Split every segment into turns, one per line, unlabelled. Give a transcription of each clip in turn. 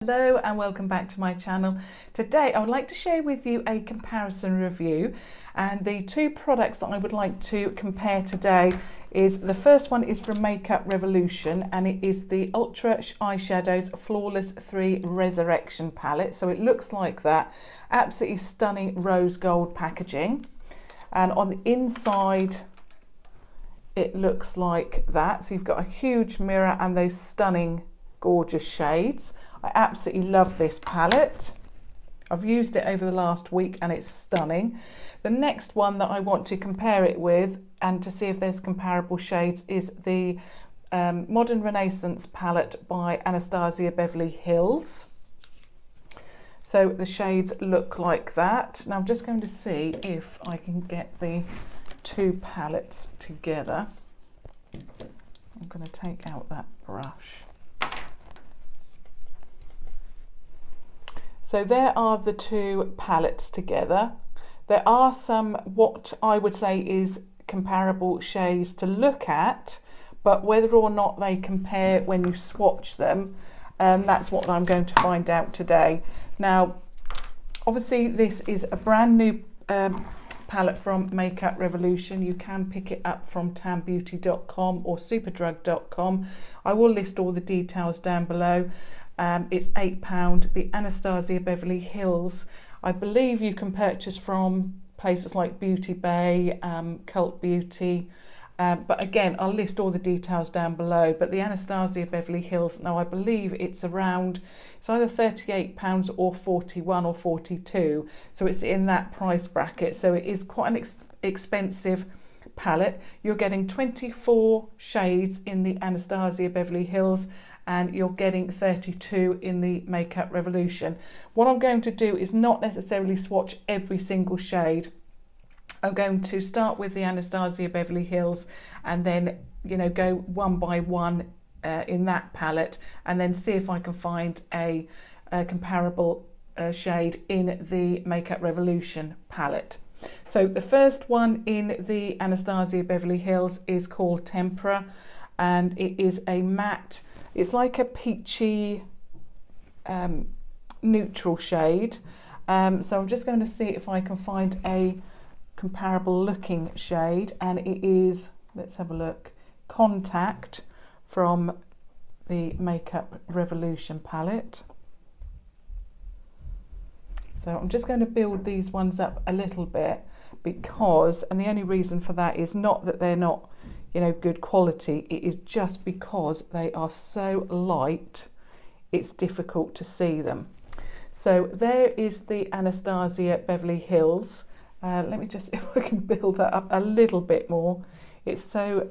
Hello and welcome back to my channel. Today I would like to share with you a comparison review, and the two products that I would like to compare today is, the first one is from Makeup Revolution, and it is the Ultra Eyeshadows Flawless 3 Resurrection palette. So it looks like that, absolutely stunning rose gold packaging, and on the inside it looks like that. So you've got a huge mirror and those stunning gorgeous shades. I absolutely love this palette. I've used it over the last week and it's stunning. The next one that I want to compare it with and to see if there's comparable shades is the Modern Renaissance palette by Anastasia Beverly Hills. So the shades look like that. Now I'm just going to see if I can get the two palettes together. I'm going to take out that brush. So there are the two palettes together. There are some, what I would say is comparable shades to look at, but whether or not they compare when you swatch them, that's what I'm going to find out today. Now, obviously this is a brand new palette from Makeup Revolution. You can pick it up from tambeauty.com or superdrug.com. I will list all the details down below. It's £8. The Anastasia Beverly Hills, I believe you can purchase from places like Beauty Bay, Cult Beauty, but again I'll list all the details down below. But the Anastasia Beverly Hills, now I believe it's around, it's either £38 or 41 or 42, so it's in that price bracket. So it is quite an expensive palette. You're getting 24 shades in the Anastasia Beverly Hills, and you're getting 32 in the Makeup Revolution. What I'm going to do is not necessarily swatch every single shade. I'm going to start with the Anastasia Beverly Hills and then, you know, go one by one in that palette, and then see if I can find a comparable shade in the Makeup Revolution palette. So the first one in the Anastasia Beverly Hills is called Tempura, and it is a matte, it's like a peachy neutral shade. So I'm just going to see if I can find a comparable looking shade, and it is, let's have a look, Contact from the Makeup Revolution palette. So I'm just going to build these ones up a little bit, because, and the only reason for that is not that they're not, you know, good quality, it is just because they are so light it's difficult to see them. So there is the Anastasia Beverly Hills. Let me just, if I can build that up a little bit more. It's so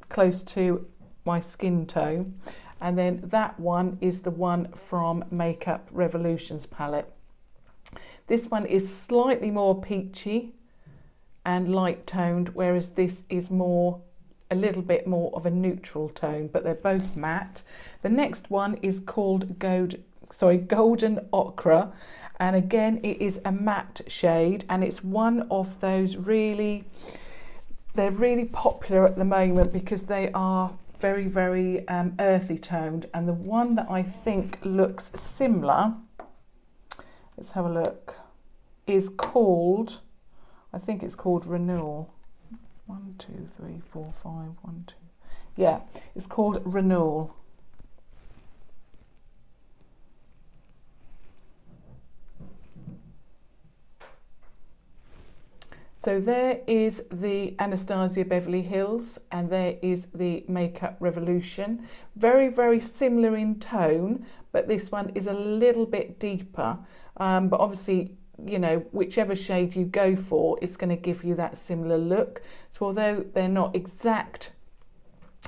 close to my skin tone. And then that one is the one from Makeup Revolution's palette. This one is slightly more peachy and light toned, whereas this is more, a little bit more of a neutral tone, but they're both matte. The next one is called Golden Ochre, and again it is a matte shade, and it's one of those really, they're really popular at the moment because they are very, very earthy toned. And the one that I think looks similar, let's have a look, is called, I think it's called Renewal. 1, 2, 3, 4, 5, 1, 2. Yeah, it's called Renewal. So there is the Anastasia Beverly Hills, and there is the Makeup Revolution. Very, very similar in tone, but this one is a little bit deeper. But obviously, you know, whichever shade you go for, it's going to give you that similar look. So although they're not exact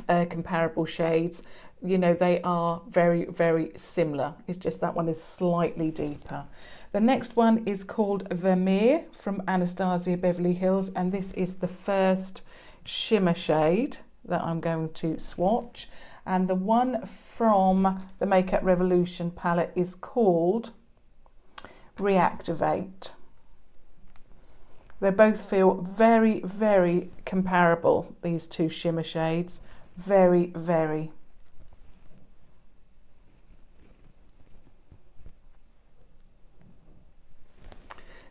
comparable shades, you know, they are very, very similar. It's just that one is slightly deeper. The next one is called Vermeer from Anastasia Beverly Hills, and this is the first shimmer shade that I'm going to swatch. And the one from the Makeup Revolution palette is called Reactive. They both feel very, very comparable, these two shimmer shades. Very, very.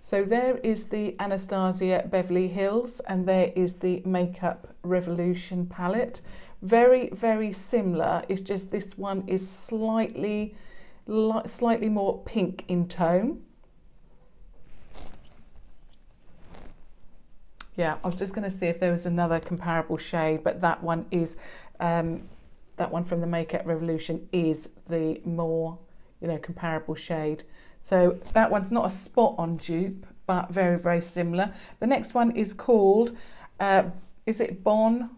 So there is the Anastasia Beverly Hills, and there is the Makeup Revolution palette. Very, very similar. It's just this one is slightly more pink in tone. Yeah, I was just going to see if there was another comparable shade, but that one is, that one from the Makeup Revolution is the more, you know, comparable shade. So that one's not a spot on dupe, but very, very similar. The next one is called, is it Bon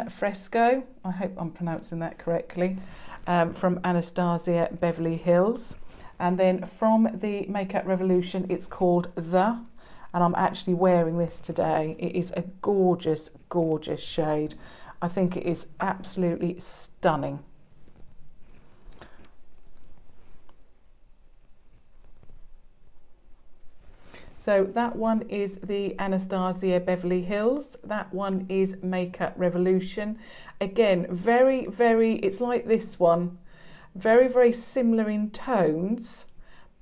Fresco? I hope I'm pronouncing that correctly, from Anastasia Beverly Hills. And then from the Makeup Revolution, it's called The. And I'm actually wearing this today. It is a gorgeous, gorgeous shade. I think it is absolutely stunning. So that one is the Anastasia Beverly Hills. That one is Makeup Revolution. Again, very, very, it's like this one. Very, very similar in tones.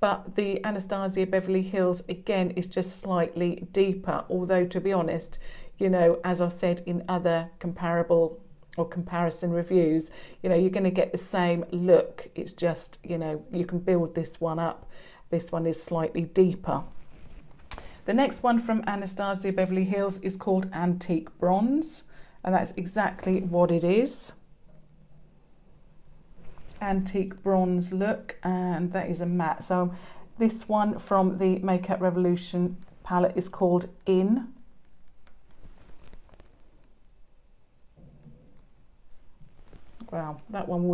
But the Anastasia Beverly Hills, again, is just slightly deeper. Although, to be honest, you know, as I've said in other comparable or comparison reviews, you know, you're going to get the same look. It's just, you know, you can build this one up. This one is slightly deeper. The next one from Anastasia Beverly Hills is called Antique Bronze. And that's exactly what it is. Antique bronze look, and that is a matte. So this one from the Makeup Revolution palette is called In. Wow, that one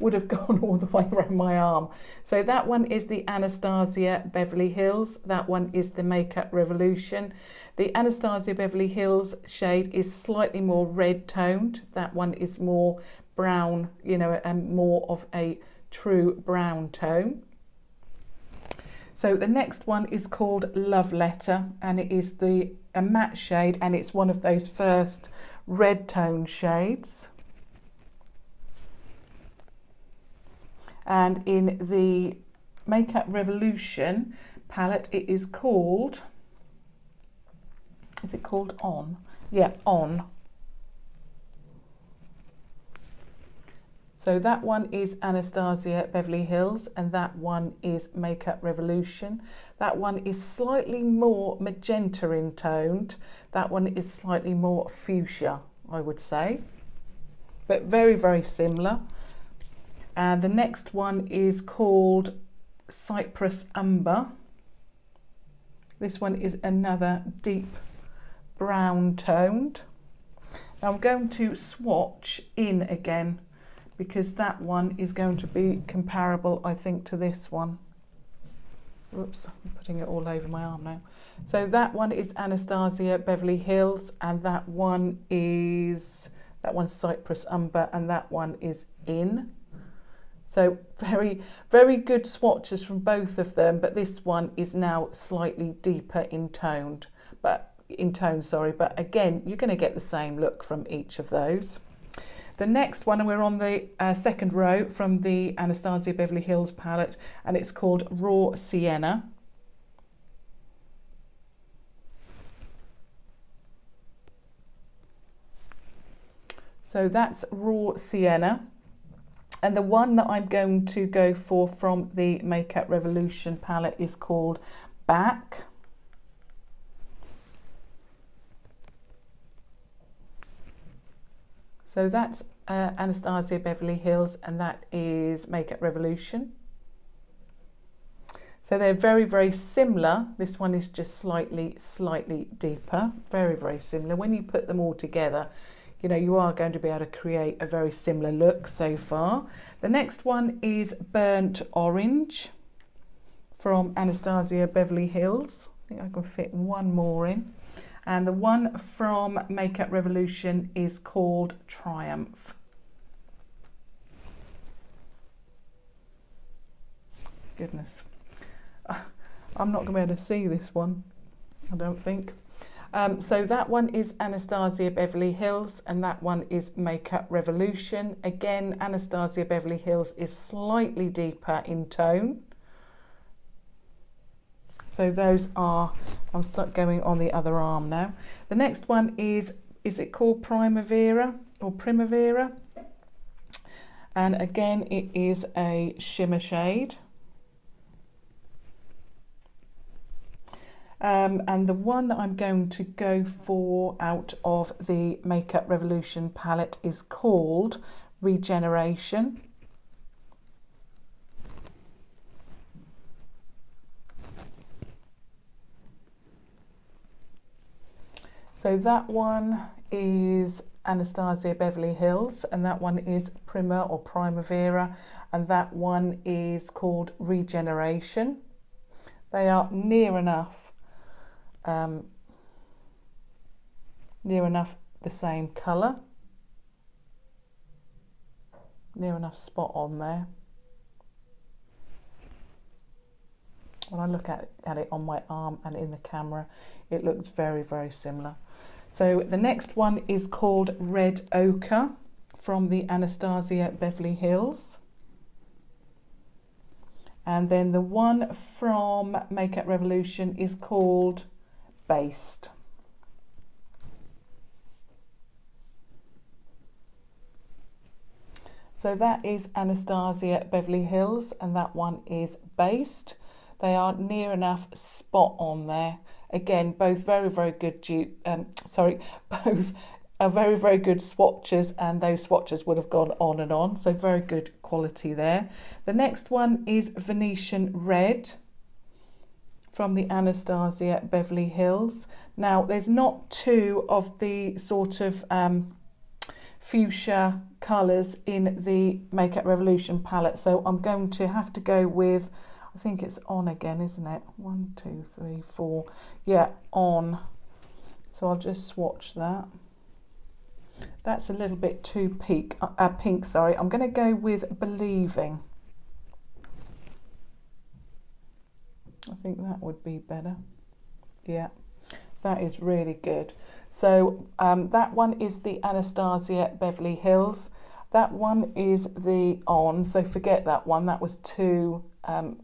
would have gone all the way around my arm. So that one is the Anastasia Beverly Hills. That one is the Makeup Revolution. The Anastasia Beverly Hills shade is slightly more red toned. That one is more brown, you know, and more of a true brown tone. So the next one is called Love Letter, and it is a matte shade, and it's one of those first red tone shades. And in the Makeup Revolution palette, it is called, is it called On? Yeah, On. So that one is Anastasia Beverly Hills, and that one is Makeup Revolution. That one is slightly more magenta in toned. That one is slightly more fuchsia, I would say, but very, very similar. And the next one is called Cyprus Number. This one is another deep brown toned. Now I'm going to swatch In again, because that one is going to be comparable, I think, to this one. Oops, I'm putting it all over my arm now. So that one is Anastasia Beverly Hills, and that one is, that one's Cyprus Number, and that one is In. So very, very good swatches from both of them, but this one is now slightly deeper in toned, but again, you're going to get the same look from each of those. The next one, and we're on the second row from the Anastasia Beverly Hills palette, and it's called Raw Sienna. So that's Raw Sienna. And the one that I'm going to go for from the Makeup Revolution palette is called Back. So that's Anastasia Beverly Hills, and that is Makeup Revolution. So they're very, very similar. This one is just slightly deeper. Very, very similar. When you put them all together, you know, you are going to be able to create a very similar look so far. The next one is Burnt Orange from Anastasia Beverly Hills. I think I can fit one more in. And the one from Makeup Revolution is called Triumph. Goodness. I'm not going to be able to see this one, I don't think. So that one is Anastasia Beverly Hills, and that one is Makeup Revolution. Again, Anastasia Beverly Hills is slightly deeper in tone. So So those are, I'm stuck going on the other arm now. The next one is it called Primavera or Primavera? And again, it is a shimmer shade. And the one that I'm going to go for out of the Makeup Revolution palette is called Regeneration. So that one is Anastasia Beverly Hills, and that one is Primavera, and that one is called Regeneration. They are near enough the same colour, near enough spot on there. When I look at it on my arm and in the camera, it looks very, very similar. So the next one is called Red Ochre from the Anastasia Beverly Hills. And then the one from Makeup Revolution is called Based. So that is Anastasia Beverly Hills, and that one is Based. They are near enough spot on there. Again, both very, very good both are very, very good swatches, and those swatches would have gone on and on. So very good quality there. The next one is Venetian Red from the Anastasia Beverly Hills. Now, there's not two of the sort of fuchsia colours in the Makeup Revolution palette, so I'm going to have to go with, I think it's on again, isn't it? 1, 2, 3, 4. Yeah, on. So I'll just swatch that. That's a little bit too pink, sorry. I'm going to go with Believing. I think that would be better. Yeah, that is really good. So that one is the Anastasia Beverly Hills. That one is the On, so forget that one. That was too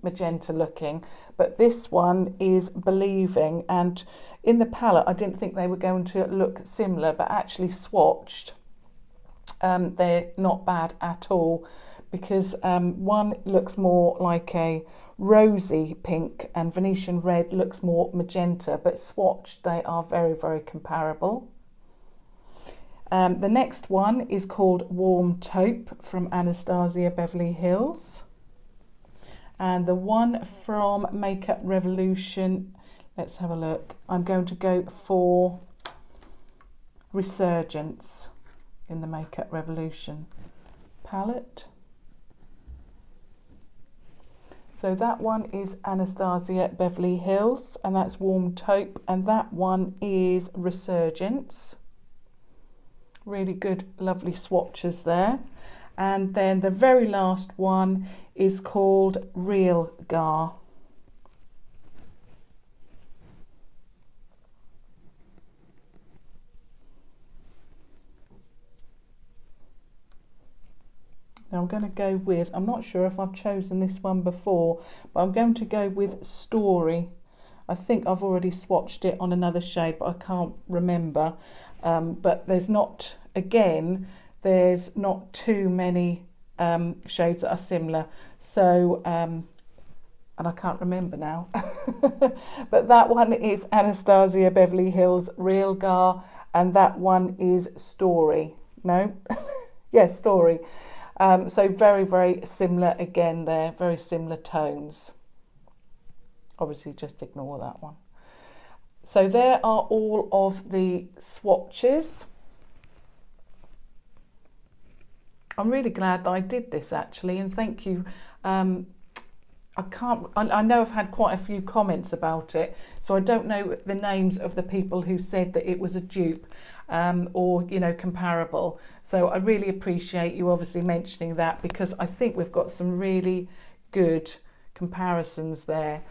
magenta looking, but this one is Believing, and in the palette I didn't think they were going to look similar, but actually swatched they're not bad at all, because one looks more like a rosy pink and Venetian Red looks more magenta, but swatched they are very, very comparable. The next one is called Warm Taupe from Anastasia Beverly Hills. And the one from Makeup Revolution, let's have a look. I'm going to go for Resurgence in the Makeup Revolution palette. So that one is Anastasia Beverly Hills, and that's Warm Taupe, and that one is Resurgence. Really good, lovely swatches there. And then the very last one is called Realgar. Now I'm going to go with, I'm not sure if I've chosen this one before, but I'm going to go with Story. I think I've already swatched it on another shade, but I can't remember. But there's not, again, there's not too many shades that are similar. So, and I can't remember now. But that one is Anastasia Beverly Hills Realgar, and that one is Story. No? Yes, Story. So very, very similar again there, very similar tones. Obviously just ignore that one. So there are all of the swatches. I'm really glad that I did this actually, and thank you. I know I've had quite a few comments about it, so I don't know the names of the people who said that it was a dupe or, you know, comparable. So I really appreciate you obviously mentioning that, because I think we've got some really good comparisons there.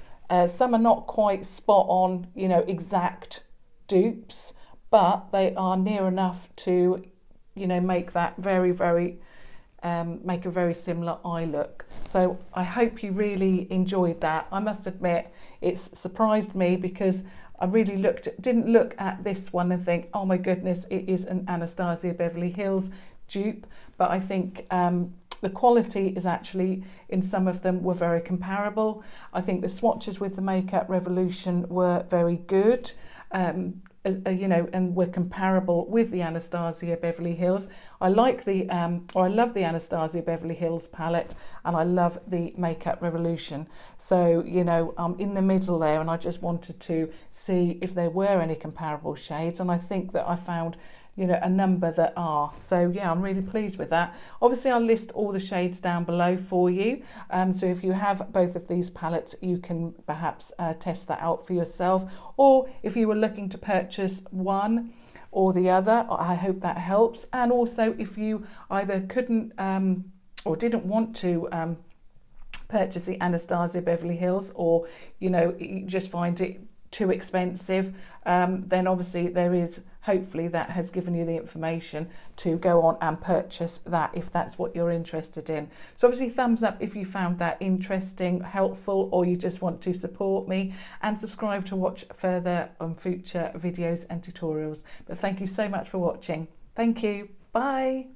Some are not quite spot on, you know, exact dupes, but they are near enough to, you know, make that very, very make a very similar eye look. So I hope you really enjoyed that. I must admit, it's surprised me because I really didn't look at this one and think, oh my goodness, it is an Anastasia Beverly Hills dupe. But I think the quality is actually, in some of them, were very comparable. I think the swatches with the Makeup Revolution were very good. You know, and were comparable with the Anastasia Beverly Hills. I like the, or I love the Anastasia Beverly Hills palette, and I love the Makeup Revolution. So, you know, I'm in the middle there, and I just wanted to see if there were any comparable shades, and I think that I found, you know, a number that are. So yeah, I'm really pleased with that. Obviously, I'll list all the shades down below for you. So if you have both of these palettes, you can perhaps test that out for yourself. Or if you were looking to purchase one or the other, I hope that helps. And also if you either couldn't or didn't want to purchase the Anastasia Beverly Hills, or, you know, you just find it too expensive, then obviously there is, hopefully that has given you the information to go on and purchase that if that's what you're interested in. So obviously thumbs up if you found that interesting, helpful, or you just want to support me, and subscribe to watch further on future videos and tutorials. But thank you so much for watching. Thank you. Bye.